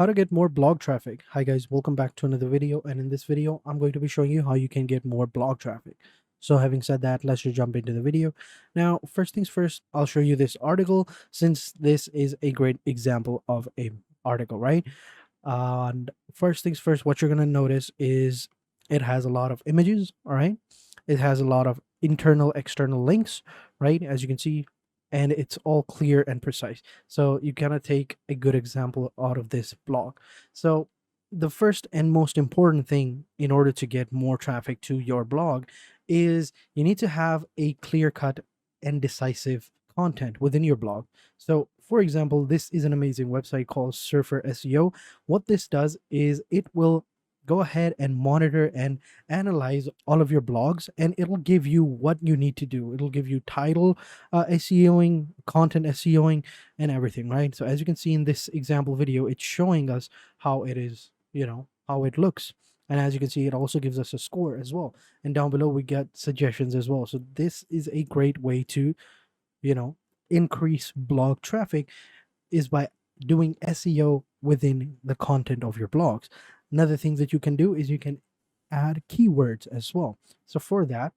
How to get more blog traffic. Hi guys, welcome back to another video, and in this video I'm going to be showing you how you can get more blog traffic. So having said that, let's just jump into the video. Now first things first, I'll show you this article since this is a great example of a article, right? And first things first, what you're going to notice is it has a lot of images. All right, it has a lot of internal external links, right, as you can see, and it's all clear and precise. So you kind of take a good example out of this blog. So the first and most important thing in order to get more traffic to your blog is you need to have a clear cut and decisive content within your blog. So for example, this is an amazing website called Surfer SEO. What this does is it will go ahead and monitor and analyze all of your blogs, and it'll give you what you need to do. It'll give you title SEOing, content SEOing, and everything, right? So as you can see in this example video, it's showing us how it is, how it looks. And as you can see, it also gives us a score as well. And down below, we get suggestions as well. So this is a great way to, you know, increase blog traffic is by doing SEO within the content of your blogs. Another thing that you can do is you can add keywords as well. So for that,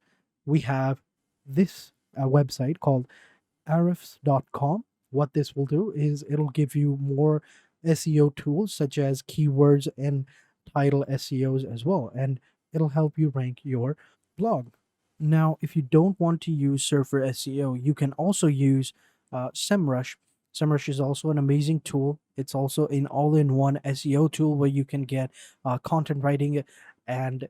we have this website called arifs.com. What this will do is it'll give you more SEO tools such as keywords and title SEOs as well, and it'll help you rank your blog. Now, if you don't want to use Surfer SEO, you can also use SEMrush. SEMrush is also an amazing tool. It's also an all-in-one SEO tool where you can get content writing and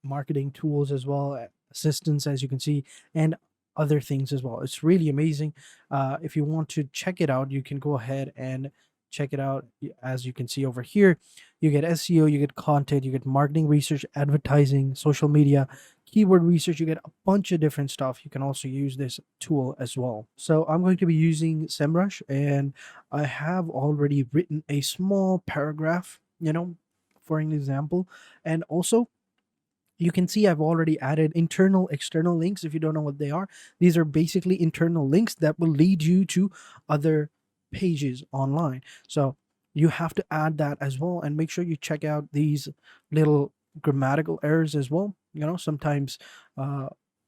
marketing tools as well, assistance, as you can see, and other things as well. It's really amazing. If you want to check it out, you can go ahead and check it out. As you can see over here, you get SEO, you get content, you get marketing research, advertising, social media, keyword research. You get a bunch of different stuff. You can also use this tool as well. So I'm going to be using SEMrush, and I have already written a small paragraph, for an example. And also, you can see I've already added internal external links. If you don't know what they are, these are basically internal links that will lead you to other pages online. So you have to add that as well, and make sure you check out these little grammatical errors as well. Sometimes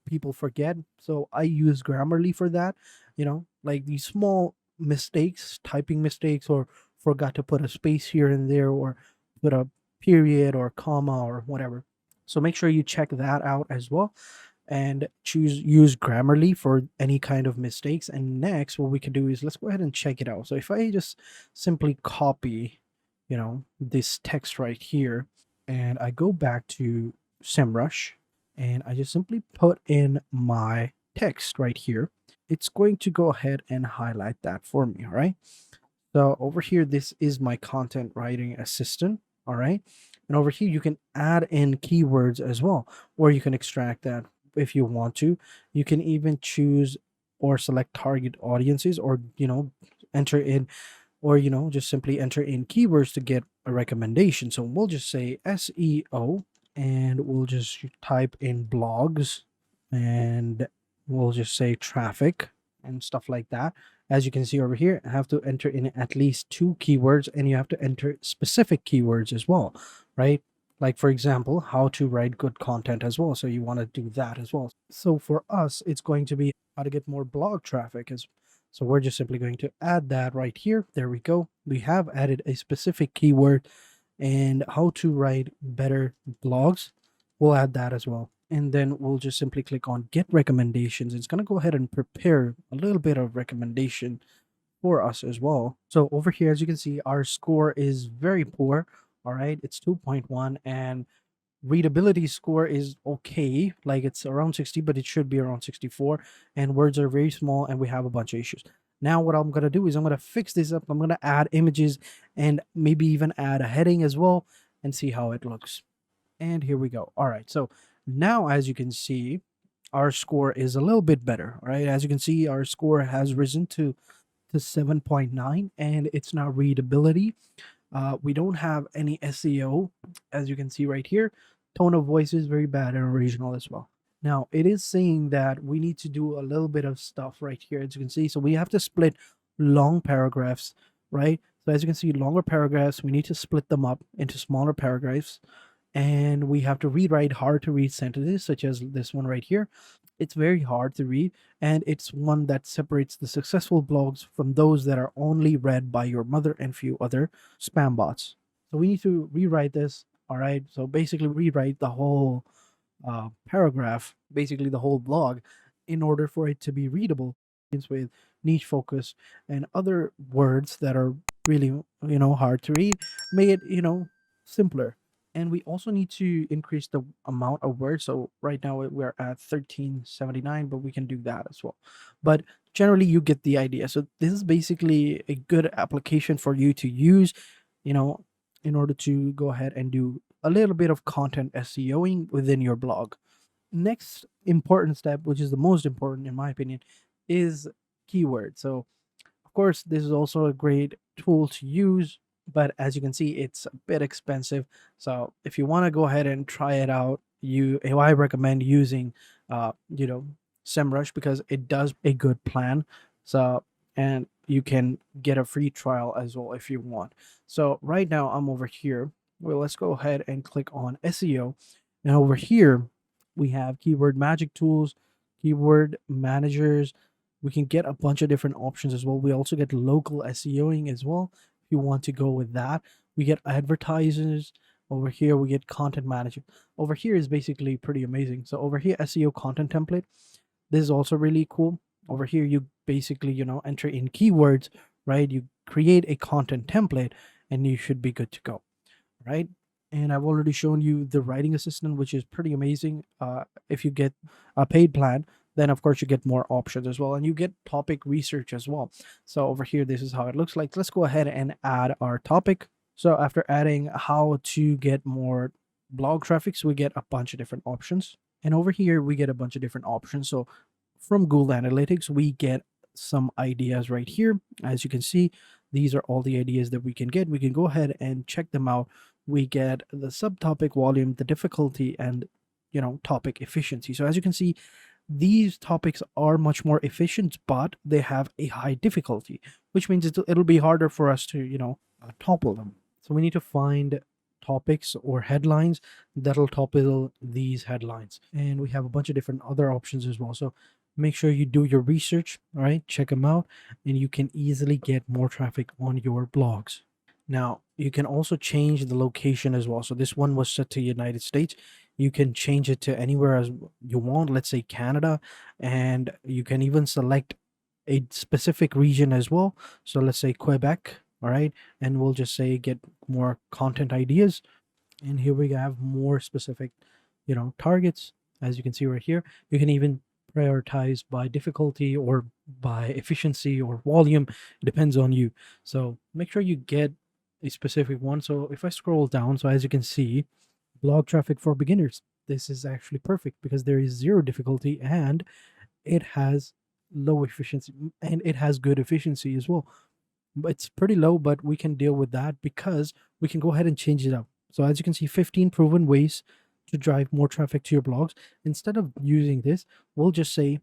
people forget, so I use Grammarly for that. Like these small mistakes, typing mistakes, or forgot to put a space here and there, or put a period or comma or whatever. So make sure you check that out as well, and use Grammarly for any kind of mistakes. And next, what we can do is let's go ahead and check it out. So if I just simply copy, this text right here, and I go back to SEMrush, and I just simply put in my text right here, it's going to go ahead and highlight that for me. All right. So over here, this is my content writing assistant. All right. And over here, you can add in keywords as well, or you can extract that if you want to. You can even choose or select target audiences, or, enter in, or, just simply enter in keywords to get a recommendation. So we'll just say SEO, and we'll just type in blogs, and we'll just say traffic and stuff like that. As you can see over here, I have to enter in at least 2 keywords, and you have to enter specific keywords as well, right? Like, for example, how to write good content as well. So you want to do that as well. So for us, it's going to be how to get more blog traffic. So we're just simply going to add that right here. There we go. We have added a specific keyword, and how to write better blogs. We'll add that as well. And then we'll just simply click on get recommendations. It's going to go ahead and prepare a little bit of recommendation for us as well. So over here, as you can see, our score is very poor. All right, it's 2.1, and readability score is okay, like it's around 60, but it should be around 64, and words are very small, and we have a bunch of issues. Now what I'm going to do is I'm going to fix this up. I'm going to add images, and maybe even add a heading as well, and see how it looks. And here we go. All right, so now as you can see, our score is a little bit better. All right, as you can see, our score has risen to 7.9, and it's now readability. We don't have any SEO, as you can see right here. Tone of voice is very bad and original as well. Now, it is saying that we need to do a little bit of stuff right here, as you can see. So we have to split long paragraphs, right? So as you can see, longer paragraphs, we need to split them up into smaller paragraphs, and we have to rewrite hard to read sentences such as this one right here. It's very hard to read, and it's one that separates the successful blogs from those that are only read by your mother and few other spam bots. So we need to rewrite this. All right. So basically, rewrite the whole paragraph, basically the whole blog, in order for it to be readable with niche focus and other words that are really hard to read, make it simpler. And we also need to increase the amount of words. So right now we're at 1379, but we can do that as well. But generally you get the idea. So this is basically a good application for you to use, you know in order to go ahead and do a little bit of content SEOing within your blog. Next important step, which is the most important in my opinion, is keywords. So of course, this is also a great tool to use, but as you can see, it's a bit expensive. So if you want to go ahead and try it out, I recommend using, SEMrush, because it does a good plan. So, and you can get a free trial as well if you want. So right now I'm over here. Well, let's go ahead and click on SEO. And over here, we have keyword magic tools, keyword managers. We can get a bunch of different options as well. We also get local SEOing as well if you want to go with that. We get advertisers. Over here we get content manager. Over here is basically pretty amazing. So over here, SEO content template. This is also really cool. Over here you basically enter in keywords, right? You create a content template and you should be good to go, right? And I've already shown you the writing assistant, which is pretty amazing. If you get a paid plan, then of course you get more options as well, and you get topic research as well. So over here, this is how it looks like. Let's go ahead and add our topic. So after adding how to get more blog traffic, so we get a bunch of different options. And over here, we get a bunch of different options. So from Google Analytics, we get some ideas right here. As you can see, these are all the ideas that we can get. We can go ahead and check them out. We get the subtopic volume, the difficulty, and topic efficiency. So as you can see, these topics are much more efficient, but they have a high difficulty, which means it'll be harder for us to topple them. So we need to find topics or headlines that'll topple these headlines, and we have a bunch of different other options as well. So make sure you do your research. All right, check them out, and you can easily get more traffic on your blogs. Now you can also change the location as well. So this one was set to United States. You can change it to anywhere as you want, let's say Canada, and you can even select a specific region as well. So let's say Quebec. All right, and we'll just say get more content ideas, and here we have more specific targets. As you can see right here, you can even prioritize by difficulty or by efficiency or volume. It depends on you. So make sure you get a specific one. So if I scroll down, so as you can see, blog traffic for beginners, this is actually perfect because there is zero difficulty and it has low efficiency and it has good efficiency as well. It's pretty low, but we can deal with that because we can go ahead and change it up. So as you can see, 15 proven ways to drive more traffic to your blogs. Instead of using this, we'll just say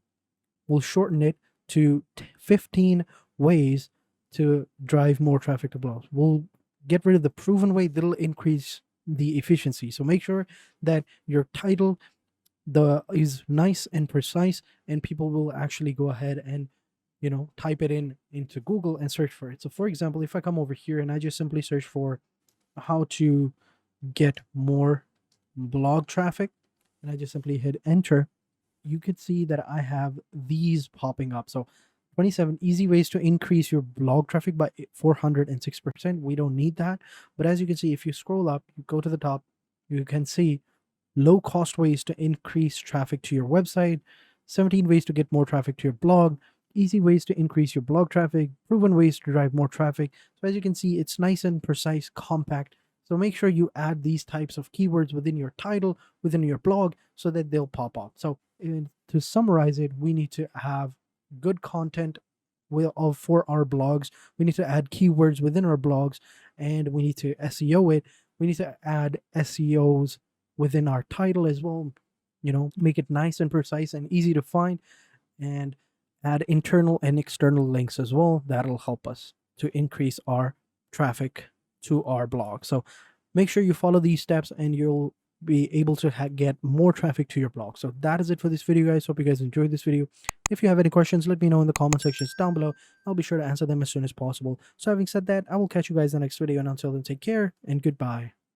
we'll shorten it to 15 ways to drive more traffic to blogs. We'll get rid of the proven way. That'll increase the efficiency. So make sure that your title is nice and precise, and people will actually go ahead and type it into Google and search for it. So for example, if I come over here and I just simply search for how to get more blog traffic and I just simply hit enter, you could see that I have these popping up. So 27 easy ways to increase your blog traffic by 406%. We don't need that. But as you can see, if you scroll up, you go to the top, you can see low cost ways to increase traffic to your website, 17 ways to get more traffic to your blog, easy ways to increase your blog traffic, proven ways to drive more traffic. So as you can see, it's nice and precise, compact. So make sure you add these types of keywords within your title, within your blog, so that they'll pop up. So to summarize it, we need to have good content for our blogs. We need to add keywords within our blogs, and we need to SEO it. We need to add SEOs within our title as well. Make it nice and precise and easy to find, and add internal and external links as well. That'll help us to increase our traffic to our blog. So make sure you follow these steps and you'll be able to get more traffic to your blog. So that is it for this video, guys. Hope you guys enjoyed this video. If you have any questions, let me know in the comment sections down below. I'll be sure to answer them as soon as possible. So having said that, I will catch you guys in the next video, and until then, take care and goodbye.